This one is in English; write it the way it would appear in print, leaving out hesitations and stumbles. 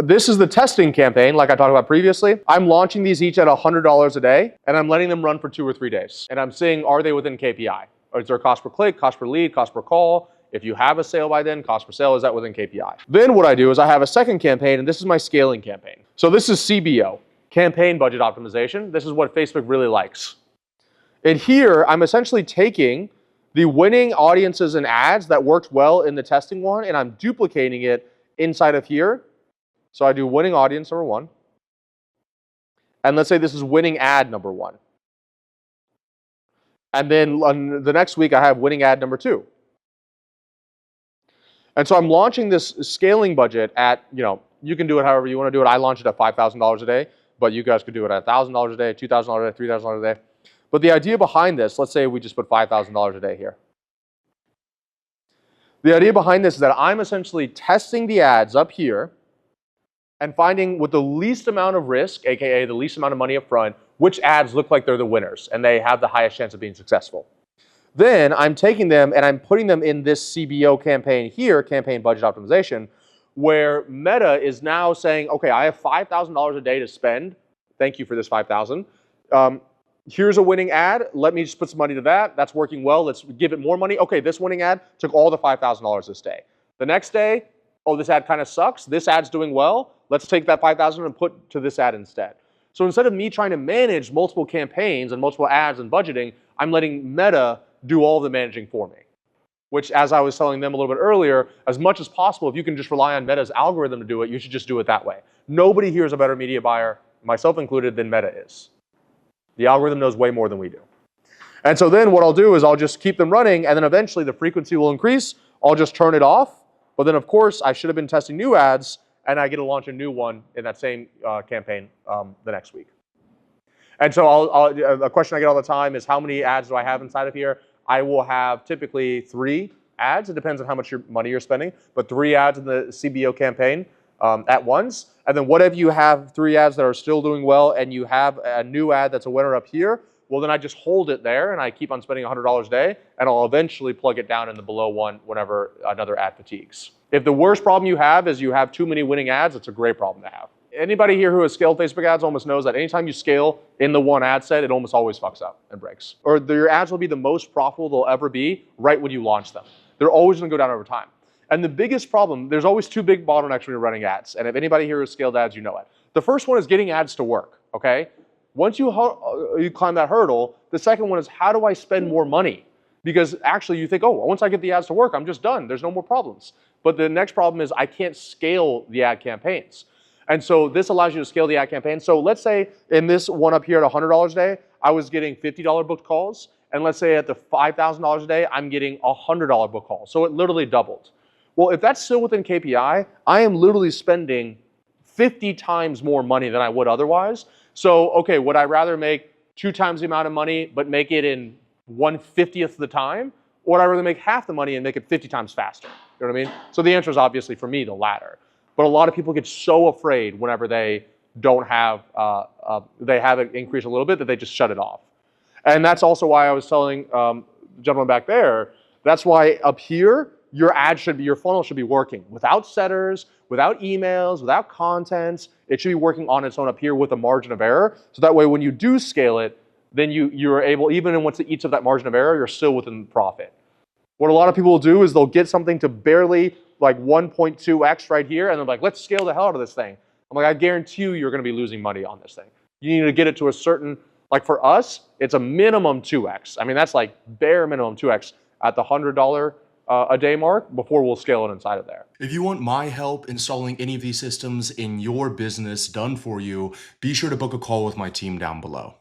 This is the testing campaign, like I talked about previously. I'm launching these each at $100 a day, and I'm letting them run for 2 or 3 days. And I'm seeing, are they within KPI? Or is there cost per click, cost per lead, cost per call? If you have a sale by then, cost per sale, is that within KPI? Then what I do is I have a second campaign, and this is my scaling campaign. So this is CBO, campaign budget optimization. This is what Facebook really likes. And here, I'm essentially taking the winning audiences and ads that worked well in the testing one, and I'm duplicating it inside of here. So I do winning audience number 1. And let's say this is winning ad number 1. And then on the next week, I have winning ad number 2. And so I'm launching this scaling budget at, you can do it however you want to do it. I launch it at $5,000 a day, but you guys could do it at $1,000 a day, $2,000 a day, $3,000 a day. But the idea behind this, let's say we just put $5,000 a day here. The idea behind this is that I'm essentially testing the ads up here and finding with the least amount of risk, aka the least amount of money up front, which ads look like they're the winners and they have the highest chance of being successful. Then I'm taking them and I'm putting them in this CBO campaign here, campaign budget optimization, where Meta is now saying, okay, I have $5,000 a day to spend. Thank you for this $5,000. Here's a winning ad. Let me just put some money to that. That's working well. Let's give it more money. Okay, this winning ad took all the $5,000 this day. The next day, oh, this ad kind of sucks. This ad's doing well. Let's take that $5,000 and put to this ad instead. So instead of me trying to manage multiple campaigns and multiple ads and budgeting, I'm letting Meta do all the managing for me. Which, as I was telling them a little bit earlier, as much as possible, if you can just rely on Meta's algorithm to do it, you should just do it that way. Nobody here is a better media buyer, myself included, than Meta is. The algorithm knows way more than we do. And so then what I'll do is I'll just keep them running, and then eventually the frequency will increase. I'll just turn it off. But then, of course, I should have been testing new ads, and I get to launch a new one in that same campaign the next week. And so a question I get all the time is, how many ads do I have inside of here? I will have typically 3 ads. It depends on how much money you're spending, but 3 ads in the CBO campaign at once. And then what if you have 3 ads that are still doing well and you have a new ad that's a winner up here? Well, then I just hold it there and I keep on spending $100 a day, and I'll eventually plug it down in the below one whenever another ad fatigues. If the worst problem you have is you have too many winning ads, it's a great problem to have. Anybody here who has scaled Facebook ads almost knows that anytime you scale in the one ad set, it almost always fucks up and breaks. Or your ads will be the most profitable they'll ever be right when you launch them. They're always going to go down over time. And the biggest problem, there's always 2 big bottlenecks when you're running ads. And if anybody here has scaled ads, you know it. The first one is getting ads to work, okay? Once you climb that hurdle, the second one is, how do I spend more money? Because actually you think, oh, once I get the ads to work, I'm just done. There's no more problems. But the next problem is I can't scale the ad campaigns. And so this allows you to scale the ad campaign. So let's say in this one up here at $100 a day, I was getting $50 booked calls. And let's say at the $5,000 a day, I'm getting $100 booked calls. So it literally doubled. Well, if that's still within KPI, I am literally spending 50 times more money than I would otherwise. So, okay, would I rather make 2 times the amount of money, but make it in 1/50th the time? Or would I rather make half the money and make it 50 times faster? You know what I mean? So the answer is obviously for me, the latter. But a lot of people get so afraid whenever they don't have, they have it increase a little bit that they just shut it off. And that's also why I was telling the gentleman back there, that's why up here, your funnel should be working without setters, without emails, without contents. It should be working on its own up here with a margin of error. So that way when you do scale it, then you're able, even in once it eats up that margin of error, you're still within profit. What a lot of people will do is they'll get something to barely like 1.2x right here, and they're like, let's scale the hell out of this thing. I'm like, I guarantee you're going to be losing money on this thing. You need to get it to a certain, like for us, it's a minimum 2x. I mean, that's like bare minimum 2x at the $100 a day mark before we'll scale it inside of there. If you want my help installing any of these systems in your business done for you, be sure to book a call with my team down below.